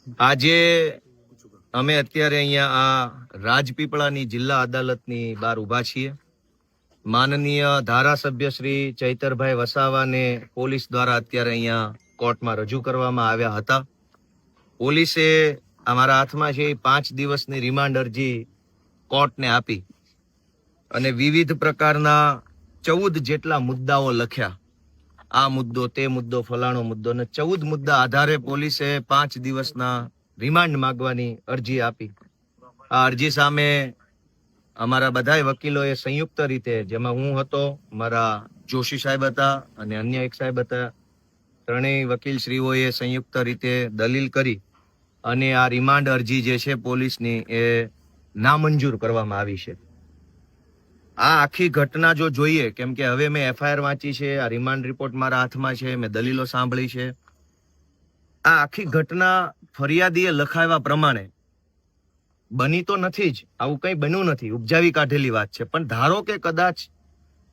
આજે અમે અત્યારે અહીંયા આ રાજપીપળાની જિલ્લા અદાલતની બહાર ઊભા છીએ. માનનીય ધારાસભ્ય શ્રી ચૈતરભાઈ વસાવાને પોલીસ દ્વારા અત્યારે અહીંયા કોર્ટમાં રજૂ કરવામાં આવ્યા હતા. પોલીસે અમારા હાથમાં છે 5 દિવસની રિમાન્ડ અરજી કોર્ટને આપી અને વિવિધ પ્રકારના 14 જેટલા મુદ્દાઓ લખ્યા. આ મુદ્દો, તે મુદ્દો, ફલાણો મુદ્દો, ને 14 મુદ્દા આધારે પોલીસે 5 દિવસના રિમાન્ડ માંગવાની અરજી આપી. આ અરજી સામે અમારા બધાય વકીલોએ સંયુક્ત રીતે, જેમાં હું હતો, મારા જોશી સાહેબ હતા અને અન્ય એક સાહેબ હતા, ત્રણેય વકીલશ્રીઓએ સંયુક્ત રીતે દલીલ કરી અને આ રિમાન્ડ અરજી જે છે પોલીસની એ નામંજૂર કરવામાં આવી છે. આ આખી ઘટના જો જોઈએ, કેમ કે હવે મેં એફઆઈઆર વાંચી છે, આ રિમાન્ડ રિપોર્ટ મારા હાથમાં છે, મેં દલીલો સાંભળી છે. આ આખી ઘટના ફરિયાદીએ લખાવ્યા પ્રમાણે બની તો નથી જ, આવું કંઈ બન્યું નથી, ઉપજાવી કાઢેલી વાત છે. પણ ધારો કે કદાચ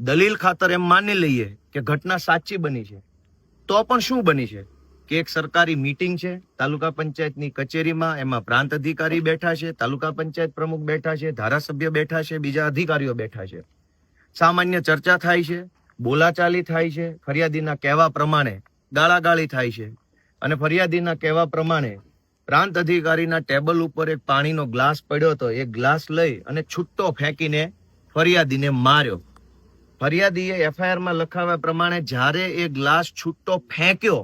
દલીલ ખાતર એમ માની લઈએ કે ઘટના સાચી બની છે, તો પણ શું બની છે કે એક સરકારી મીટિંગ છે તાલુકા પંચાયતની કચેરીમાં, એમાં પ્રાંત અધિકારી બેઠા છે, તાલુકા પંચાયત પ્રમુખ બેઠા છે, ધારાસભ્ય બેઠા છે, બીજા અધિકારીઓ બેઠા છે. સામાન્ય ચર્ચા થાય છે, બોલાચાલી થાય છે, ફરિયાદીના કહેવા પ્રમાણે ગાળાગાળી થાય છે અને ફરિયાદીના કહેવા પ્રમાણે પ્રાંત અધિકારીના ટેબલ ઉપર એક પાણીનો ગ્લાસ પડ્યો હતો, એ ગ્લાસ લઈ અને છૂટ્ટો ફેંકીને ફરિયાદીને માર્યો. ફરિયાદીએ એફઆઈઆરમાં લખાવ્યા પ્રમાણે જ્યારે એ ગ્લાસ છૂટ્ટો ફેંક્યો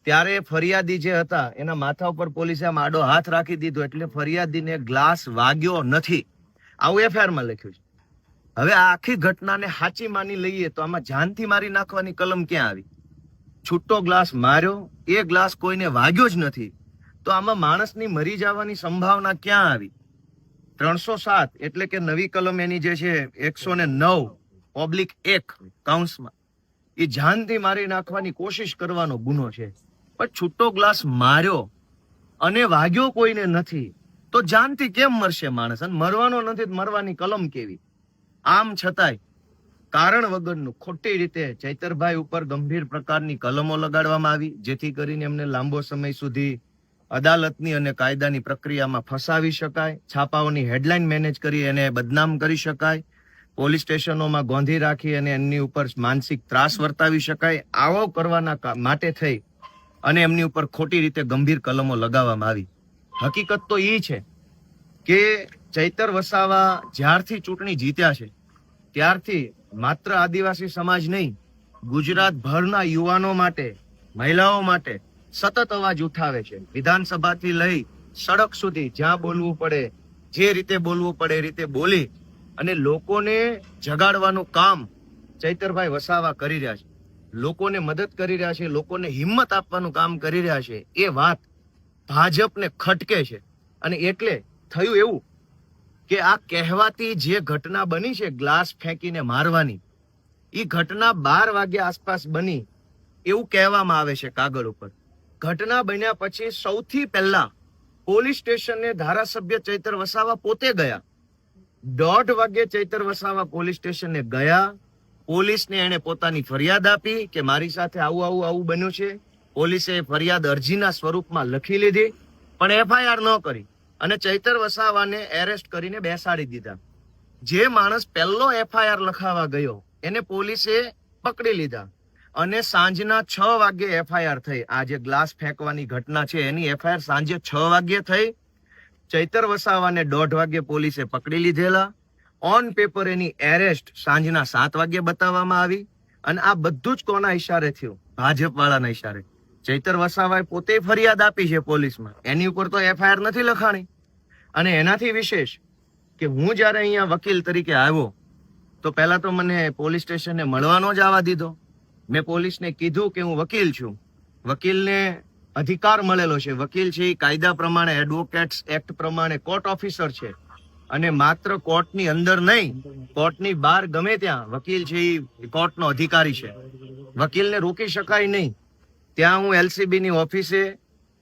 ત્યારે ફરિયાદી જે હતા એના માથા ઉપર પોલીસે આમ આડો હાથ રાખી દીધો, એટલે ફરિયાદીને ગ્લાસ વાગ્યો નથી, આવું એફઆઈઆરમાં લખ્યું છે. હવે આ આખી ઘટનાને સાચી માની લઈએ તો આમાં જાનથી મારી નાખવાની કલમ ક્યાં આવી? છૂટ્ટો ગ્લાસ માર્યો, એ ગ્લાસ કોઈને વાગ્યો જ નથી, તો આમાં માણસની મરી જવાની સંભાવના ક્યાં આવી? 307 એટલે કે નવી કલમ એની જે છે 109/1 કાઉન્સમાં, એ જાનથી મારી નાખવાની કોશિશ કરવાનો ગુનો છે. પણ છૂટો ગ્લાસ માર્યો અને વાગ્યો કોઈને નથી, તો જાનથી કેમ મરશે માણસ? અને મરવાનો નથી, મરવાની કલમ કેવી? આમ છતાંય કારણ વગરનું ખોટી રીતે ચૈતરભાઈ ઉપર ગંભીર પ્રકારની કલમો લગાડવામાં આવી, જેથી કરીને એમને લાંબો સમય સુધી અદાલતની અને કાયદાની પ્રક્રિયામાં ફસાવી શકાય, છાપાઓની હેડલાઇન મેનેજ કરી એને બદનામ કરી શકાય, પોલીસ સ્ટેશનોમાં ગોંધી રાખી અને એમની ઉપર માનસિક ત્રાસ વર્તાવી શકાય. આવો કરવાના માટે થઈ અને એમની ઉપર ખોટી રીતે ગંભીર કલમો લગાવવામાં આવી. હકીકત તો એ છે કે ચૈતર વસાવા જ્યારથી ચૂંટણી જીત્યા છે ત્યારથી માત્ર આદિવાસી સમાજ નહીં, ગુજરાતભરના યુવાનો માટે, મહિલાઓ માટે સતત અવાજ ઉઠાવે છે. વિધાનસભાથી લઈ સડક સુધી જ્યાં બોલવું પડે, જે રીતે બોલવું પડે એ રીતે બોલી અને લોકોને જગાડવાનું કામ ચૈતરભાઈ વસાવા કરી રહ્યા છે. લોકોને મદદ કરી રહ્યા છે, લોકોને હિંમત આપવાનું કામ કરી રહ્યા છે. એ વાત ભાજપને ખટકે છે અને એટલે થયું એવું કે આ કહેવાતી જે ઘટના બની છે ગ્લાસ ફેંકીને મારવાની, એ ઘટના 12 વાગ્યા આસપાસ બની એવું કહેવામાં આવે છે કાગળ ઉપર. ઘટના બન્યા પછી સૌથી પહેલા પોલીસ સ્ટેશને ધારાસભ્ય ચૈતર વસાવા પોતે ગયા. 1:30 વાગે ચૈતર વસાવા પોલીસ સ્ટેશને ગયા. પોલીસને એને પોતાની ફરિયાદ આપી કે મારી સાથે આવું બન્યું છે. પોલીસે ફરિયાદ અરજીના સ્વરૂપમાં લખી લીધી, પણ એફઆઈઆર ન કરી અને ચૈતર વસાવાને એરેસ્ટ કરીને બેસાડી દીધા. જે માણસ પહેલો એફઆઈઆર લખાવા ગયો એને પોલીસે પકડી લીધા અને સાંજના 6 વાગે એફઆઈઆર થઈ. આ જે ગ્લાસ ફેંકવાની ઘટના છે એની એફઆઈઆર સાંજે 6 વાગે થઈ. ચૈતર વસાવાને 1:30 વાગે પોલીસે પકડી લીધેલા. ઓન પેપર એની એરેસ્ટ સાંજના 7 વાગે બતાવવામાં આવી. અને આ બધું જ કોના ઈશારે થયું? ભાજપ વાળાના ઈશારે. ચૈતર વસાવાએ પોતે ફરિયાદ આપી છે પોલીસમાં, એની ઉપર તો એફઆઈઆર નથી લખાણી. અને એનાથી વિશેષ કે હું જયારે અહીંયા વકીલ તરીકે આવ્યો તો પહેલા તો મને પોલીસ સ્ટેશને મળવાનો જ આવવા દીધો. મેં પોલીસને કીધું કે હું વકીલ છું, વકીલને અધિકાર મળેલો છે, વકીલ છે એ કાયદા પ્રમાણે, એડવોકેટ્સ એક્ટ પ્રમાણે કોર્ટ ઓફિસર છે અને માત્ર કોર્ટની અંદર નહીં, કોર્ટની બહાર ગમે ત્યાં વકીલ છે એ કોર્ટનો અધિકારી છે. વકીલને રોકી શકાય નહીં. ત્યાં હું એલસીબી ની ઓફિસે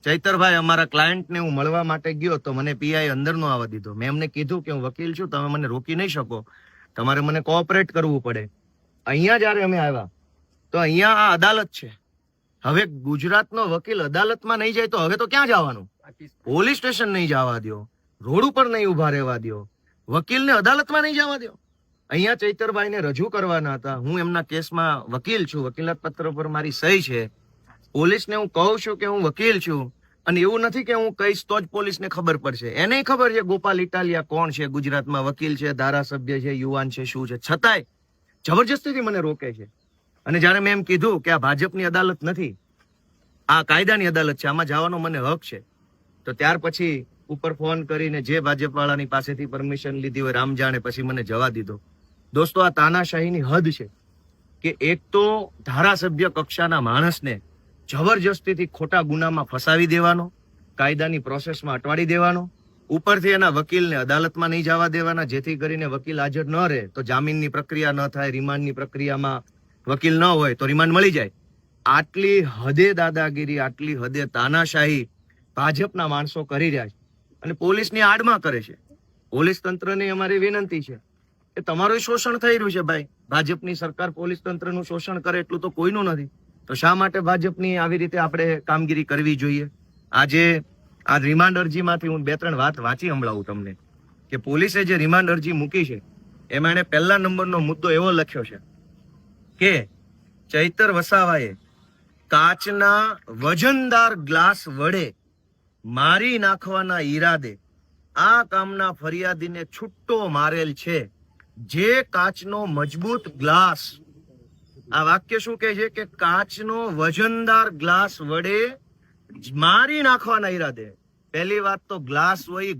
ચૈતરભાઈ અમારા ક્લાયન્ટને હું મળવા માટે ગયો તો મને પીઆઈ અંદર નો આવવા દીધો. મેં એમને કીધું કે હું વકીલ છું, તમે મને રોકી નહીં શકો, તમારે મને કોઓપરેટ કરવું પડે. અહીંયા જયારે અમે આવ્યા તો અહીંયા આ અદાલત છે. હવે ગુજરાતનો વકીલ અદાલતમાં નહીં જાય તો હવે તો ક્યાં જવાનું? પોલીસ સ્ટેશન નહીં જવા દો, રોડ ઉપર નહીં ઉભા રહેવા દો, વકીલને અદાલતમાં નહીં જવા દો. અહીંયા ચૈતરભાઈને રજૂ કરવાના હતા. હું એમના કેસમાં વકીલ છું, વકીલાત પત્ર પર મારી સહી છે. પોલીસને હું કહું છું કે હું વકીલ છું, અને એવું નથી કે હું કહીશ તો જ પોલીસને ખબર પડશે. એને ખબર છે ગોપાલ ઇટાલિયા કોણ છે, ગુજરાતમાં વકીલ છે, ધારાસભ્ય છે, યુવાન છે, શું છે, છતાંય જબરજસ્તીથી મને રોકે છે. અને જ્યારે મેં એમ કીધું કે આ ભાજપની અદાલત નથી, આ કાયદાની અદાલત છે, આમાં જવાનો મને હક છે, તો ત્યાર પછી ઉપર ફોન કરીને જે ભાજપ વાળાની પાસેથી પરમિશન લીધી હોય રામ જાણે, પછી મને જવા દીધો. દોસ્તો, આ તાનાશાહીની હદ છે કે એક તો ધારાસભ્ય કક્ષાના માણસને જબરજસ્તીથી ખોટા ગુનામાં ફસાવી દેવાનો, કાયદાની પ્રોસેસમાં અટવાડી દેવાનો, ઉપરથી એના વકીલને અદાલતમાં નહીં જવા દેવાના, જેથી કરીને વકીલ હાજર ન રહે તો જામીનની પ્રક્રિયા ન થાય, રિમાન્ડની પ્રક્રિયામાં વકીલ ન હોય તો રિમાન્ડ મળી જાય. આટલી હદે દાદાગીરી, આટલી હદે તાનાશાહી ભાજપના માણસો કરી રહ્યા છે અને પોલીસની આડમાં કરે છે. પોલીસ તંત્રની અમારી વિનંતી છે કે તમારું શોષણ થઈ રહ્યું છે ભાઈ. ભાજપની સરકાર પોલીસ તંત્રનું શોષણ કરે એટલું તો કોઈનું નથી, તો શા માટે ભાજપની આવી રીતે આપણે કામગીરી કરવી જોઈએ? આજે આ રિમાન્ડ અરજીમાંથી હું 2-3 વાત વાંચી સંભળાવું તમને કે પોલીસે જે રિમાન્ડ અરજી મૂકી છે એમાં એને પહેલા નંબરનો મુદ્દો એવો લખ્યો છે કે ચૈતર વસાવાએ કાચના વજનદાર ગ્લાસ વડે મારી નાખવાના ઈરાદે આ કામના ફરિયાદીને છૂટ્ટો મારેલ છે. જે કાચનો મજબૂત ગ્લાસ, આ વાક્ય શું કહે છે કે કાચનો વજનદાર ગ્લાસ વડે મારી નાખવાના ઈરાદે. પહેલી વાત તો ગ્લાસ હોય,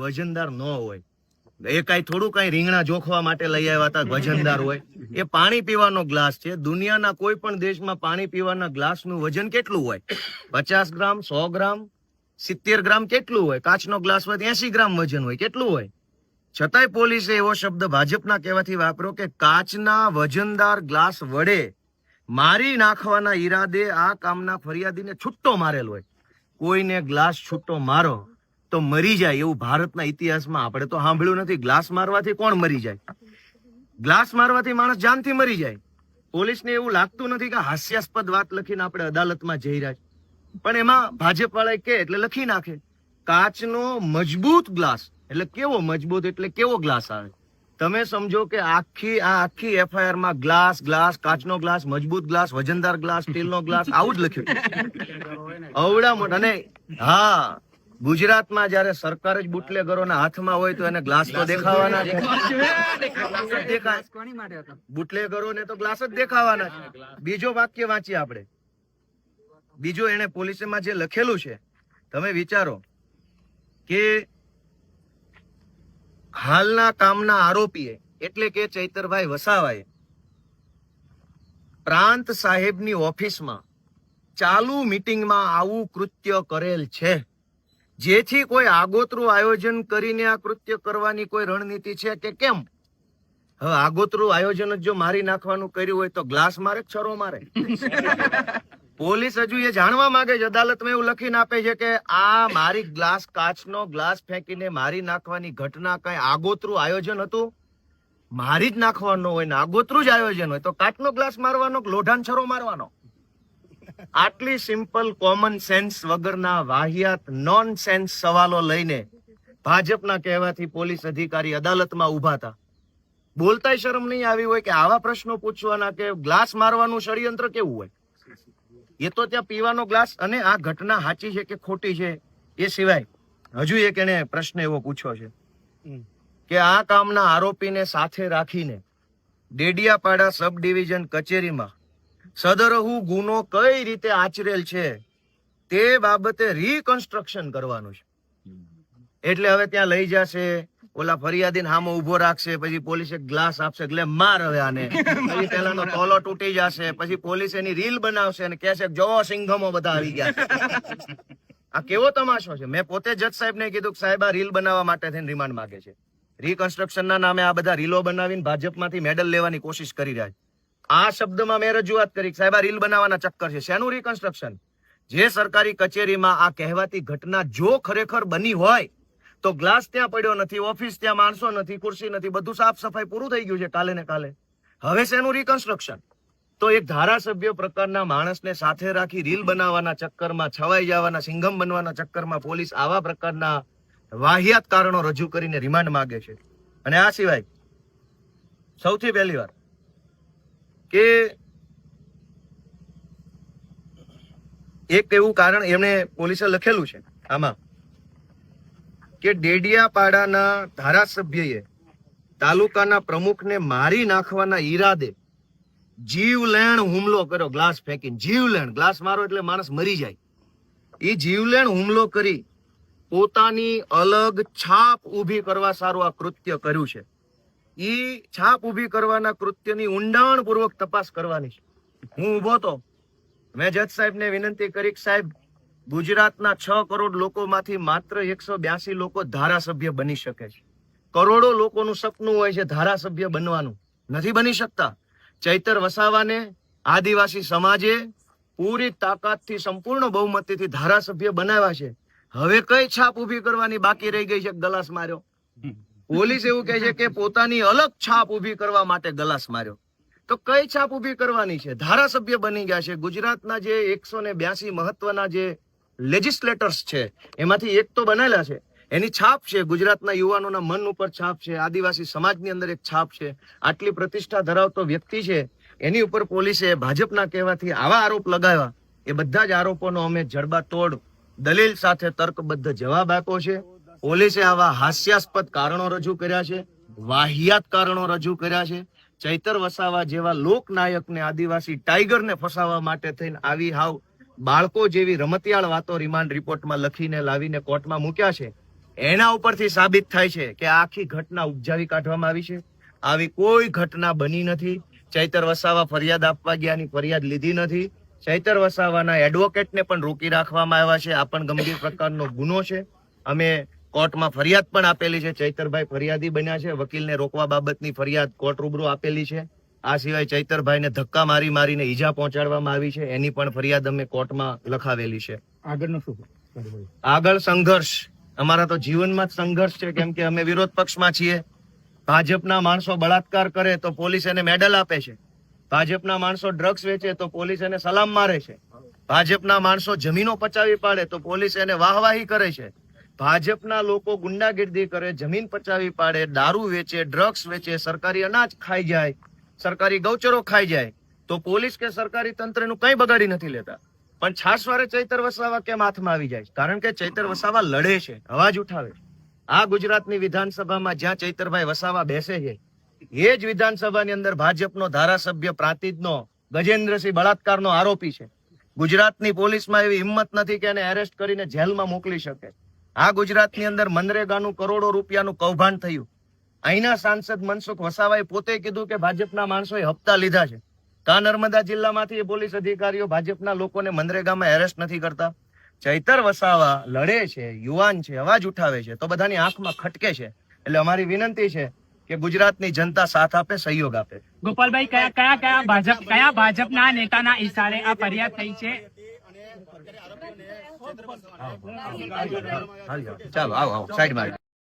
વજનદાર ન હોય. એ કઈ થોડું કઈ રીંગણા જોખવા માટે લઈ આવ્યા હતા વજનદાર હોય? એ પાણી પીવાનો ગ્લાસ છે. દુનિયાના કોઈ પણ દેશમાં પાણી પીવાના ગ્લાસનું વજન કેટલું હોય? 50 ગ્રામ, 100 ગ્રામ, 70 ગ્રામ કેટલું હોય? કાચનો ગ્લાસ હોય 80 ગ્રામ વજન હોય, કેટલું હોય? છતાંય પોલીસે એવો શબ્દ ભાજપના કહેવાથી વાપર્યો કે કાચના વજનદાર ગ્લાસ વડે મારી નાખવાના ઈરાદે આ કામના ફરિયાદીને છૂટ્ટો મારેલ હોય. કોઈને ગ્લાસ છૂટ્ટો મારો તો મરી જાય એવું ભારતના ઇતિહાસમાં આપણે તો સાંભળ્યું નથી. ગ્લાસ મારવાથી કોણ મરી જાય? ગ્લાસ મારવાથી માણસ જાનથી મરી જાય. પોલીસને એવું લાગતું નથી કે હાસ્યાસ્પદ વાત લખીને આપણે અદાલતમાં જઈ રહ્યા છીએ, પણ એમાં ભાજપ વાળા કે એટલે લખી નાખે કાચનો મજબૂત ગ્લાસ. એટલે કેવો મજબૂત, એટલે કેવો ગ્લાસ આવે? તમે સમજો કે આખી એફઆઈઆર માં ગ્લાસ, કાચનો ગ્લાસ, મજબૂત ગ્લાસ, વજનદાર ગ્લાસ, સ્ટીલનો ગ્લાસ, આવું જ લખ્યું. અવડા મોટા. અને હા, ગુજરાતમાં જયારે સરકાર જ બુટલેગરોના હાથમાં હોય તો એને ગ્લાસ તો દેખાવાના છે. બુટલેગરોને તો ગ્લાસ જ દેખાવાના છે. બીજો વાક્ય વાંચીએ આપણે. બીજો એને પોલીસમાં જે લખેલું છે, તમે વિચારો કે હાલના કામના આરોપીએ એટલે કે ચૈતરભાઈ વસાવાએ પ્રાંત સાહેબની ઓફિસમાં ચાલુ મીટિંગમાં આવું કૃત્ય કરેલ છે. જેથી કોઈ આગોતરું આયોજન કરીને આ કૃત્ય કરવાની કોઈ રણનીતિ છે કે કેમ? હવે આગોતરું આયોજન જ જો મારી નાખવાનું કર્યું હોય તો ગ્લાસ મારે, છરો મારે? પોલીસ હજુ એ જાણવા માંગે છે, અદાલતમાં એવું લખીને આપે છે કે આ મારી કાચનો ગ્લાસ ફેંકીને મારી નાખવાની ઘટના કઈ આગોતરું આયોજન હતું? મારી જ નાખવાનો હોય ને આગોતરું જ આયોજન હોય તો કાચનો ગ્લાસ મારવાનો, લોઢાન છરો મારવાનો? આટલી સિમ્પલ કોમન સેન્સ વગરના વાહિયાત નોન સેન્સ સવાલો લઈને ભાજપના કહેવાથી પોલીસ અધિકારી અદાલતમાં ઉભા હતા. બોલતાય શરમ નહીં આવી હોય કે આવા પ્રશ્નો પૂછવાના કે ગ્લાસ મારવાનું ષડયંત્ર કેવું હોય? એ તો ત્યાં પીવાનો ગ્લાસ. અને આ ઘટના સાચી છે કે ખોટી છે એ સિવાય હજુ એક એને પ્રશ્ન એવો પૂછ્યો છે કે આ કામના આરોપીને સાથે રાખીને ડેડિયાપાડા સબ ડિવિઝન કચેરીમાં સદરહુ ગુનો કઈ રીતે આચરેલ છે તે બાબતે રીકન્સ્ટ્રક્શન કરવાનું છે. એટલે હવે ત્યાં લઈ જશે, ઓલા ફરિયાદીને સામે ઉભો રાખશે, પછી પોલીસ એક ગ્લાસ આપશે, એટલે માર હવે આને, પછી પેલાનો તોલો તૂટી જશે, પછી પોલીસ એની રીલ બનાવશે અને કહેશે જોવો સિંઘમો બધા આવી ગયા. આ કેવો તમાશો છે? મેં પોતે જજ સાહેબને કીધું કે સાહેબ આ રીલ બનાવવા માટે થઈને રિમાન્ડ માંગે છે. રીકન્સ્ટ્રક્શનના નામે આ બધા રીલો બનાવીને ભાજપમાંથી મેડલ લેવાની કોશિશ કરી રહ્યા છે. આ શબ્દમાં મેં રજૂઆત કરી સાહેબ આ રીલ બનાવવાના ચક્કર છે. શેનું રીકન્સ્ટ્રક્શન? જે સરકારી કચેરીમાં આ કહેવાતી ઘટના જો ખરેખર બની હોય તો ગ્લાસ ત્યાં પડ્યો નથી, ઓફિસ ત્યાં માણસો નથી, ખુરશી નથી, બધું સાફ સફાઈ પૂરું થઈ ગયું છે કાલે ને કાલે. હવે શેનું રીકન્સ્ટ્રક્શન? તો એક ધારાસભ્ય પ્રકારના માણસને સાથે રાખી રીલ બનાવવાના ચક્કરમાં, છવાઈ જવાના, સિંઘમ બનવાના ચક્કરમાં પોલીસ આવા પ્રકારના વાહિયાત કારણો રજૂ કરીને રિમાન્ડ માંગે છે. અને આ સિવાય સૌથી પહેલી વાર કે એક એવું કારણ એમણે પોલીસે લખેલું છે આમાં કે ડેડિયાપાડાના ધારાસભ્યએ તાલુકાના પ્રમુખને મારી નાખવાના ઈરાદે જીવલેણ હુમલો કર્યો, ગ્લાસ ફેંકીને. જીવલેણ, ગ્લાસ મારો એટલે માણસ મરી જાય. એ જીવલેણ હુમલો કરી પોતાની અલગ છાપ ઊભી કરવા સારું આ કૃત્ય કર્યું છે. એ છાપ ઊભી કરવાના કૃત્યની ઊંડાણપૂર્વક તપાસ કરવાની છે. હું ઊભો તો મેં જજ સાહેબને વિનંતી કરી કે સાહેબ, ગુજરાતના 6 કરોડ લોકોમાંથી માત્ર 182 લોકો ધારાસભ્ય બની શકે છે. કરોડો લોકોનું સપનું હોય છે ધારાસભ્ય બનવાનું, નથી બની શકતા. ચૈતર વસાવાને આદિવાસી સમાજે પૂરી તાકાતથી, સંપૂર્ણ બહુમતીથી ધારાસભ્ય બનાવ્યા છે. હવે કઈ છાપ ઊભી કરવાની બાકી રહી ગઈ છે? ગલાસ માર્યો. પોલીસ એવું કહે છે કે પોતાની અલગ છાપ ઊભી કરવા માટે ગલાસ માર્યો. તો કઈ છાપ ઊભી કરવાની છે? ધારાસભ્ય બની ગયા છે. ગુજરાતના જે 182 મહત્વના જે લેજિસ્લેટર્સ છે એમાંથી એક તો બનેલા છે. એની છાપ છે, ગુજરાતના યુવાનોના મન ઉપર છાપ છે, આદિવાસી સમાજની અંદર એક છાપ છે. આટલી પ્રતિષ્ઠા ધરાવતો વ્યક્તિ છે, એની ઉપર પોલીસે ભાજપના કહેવાથી આવા આરોપ લગાવ્યા. એ બધા જ આરોપોનો અમે જડબાતોડ દલીલ સાથે તર્કબદ્ધ જવાબ આપ્યો છે. પોલીસે આવા હાસ્યાસ્પદ કારણો રજૂ કર્યા છે, વાહિયાત કારણો રજૂ કર્યા છે. ચૈતર વસાવા જેવા લોકનાયકને, આદિવાસી ટાઈગરને ફસાવવા માટે થઈને આવી હાવ બાળકો જેવી રમતિયાળ વાતો રિમાન્ડ રિપોર્ટમાં લખીને લાવીને કોર્ટમાં મૂક્યા છે. એના ઉપરથી સાબિત થાય છે કે આખી ઘટના ઉપજાવી કાઢવામાં આવી છે. આવી કોઈ ઘટના બની નથી. ચૈતર વસાવા ફરિયાદ આપવા ગયાની ફરિયાદ લીધી નથી. ચૈતર વસાવાના એડવોકેટને પણ રોકી રાખવામાં આવ્યા છે. આ પણ ગંભીર પ્રકારનો ગુનો છે. અમે કોર્ટમાં ફરિયાદ પણ આપેલી છે. ચૈતરભાઈ ફરિયાદી બન્યા છે. વકીલને રોકવા બાબતની ફરિયાદ કોર્ટ રૂબરૂ આપેલી છે. આ સિવાય ચૈતરભાઈને ધક્કા મારીને ઈજા પહોંચાડવામાં આવી છે, એની પણ ફરિયાદ અમે કોર્ટમાં લખાવેલી છે. આગળનું શું? આગળ સંઘર્ષ, અમારા તો જીવનમાં જ સંઘર્ષ છે, કેમ કે અમે વિરોધ પક્ષમાં છીએ. ભાજપના માણસો બળાત્કાર કરે તો પોલીસ એને મેડલ આપે છે. ભાજપના માણસો ડ્રગ્સ વેચે તો પોલીસ એને સલામ મારે છે. ભાજપના માણસો જમીનો પચાવી પાડે તો પોલીસ એને વાહવાહી કરે છે. ભાજપના લોકો ગુંડાગીર્દી કરે, જમીન પચાવી પાડે, દારૂ વેચે, ડ્રગ્સ વેચે, સરકારી અનાજ ખાઈ જાય, સરકારી ગૌચરો ખાઈ જાય તો પોલીસ કે સરકારી તંત્રનું કંઈ બગાડી નથી લેતા. પણ છાસવારે ચૈતર વસાવા કેમ હાથમાં આવી જાય? કારણ કે ચૈતર વસાવા લડે છે, અવાજ ઉઠાવે છે. આ ગુજરાતની વિધાનસભામાં જ્યાં ચૈતરભાઈ વસાવા બેસે છે, એ જ વિધાનસભાની અંદર ભાજપનો ધારાસભ્ય પ્રાંતિજનો ગજેન્દ્રસિંહ બળાત્કારનો આરોપી છે. ગુજરાતની પોલીસમાં એવી હિંમત નથી કે એને એરેસ્ટ કરીને જેલમાં મોકલી શકે. આ ગુજરાતની અંદર મનરેગાનું કરોડો રૂપિયાનું કૌભાંડ થયું. અહીંના સાંસદ મનસુખ વસાવાએ પોતે કીધું કે ભાજપના માણસોએ હપ્તા લીધા છે. કા નર્મદા જિલ્લામાંથી પોલીસ અધિકારીઓ ભાજપના લોકોને મનરેગામાં એરેસ્ટ નથી કરતા. ચૈતર વસાવા લડે છે, યુવાન છે, અવાજ ઉઠાવે છે તો બધાની આંખમાં ખટકે છે. એટલે અમારી વિનંતી છે કે ગુજરાતની જનતા સાથ આપે, સહયોગ આપે. ગોપાલભાઈ, કયા ભાજપના નેતાના ઈશારે આ ફરિયાદ થઈ છે? ચાલો આવો સાઈડમાં.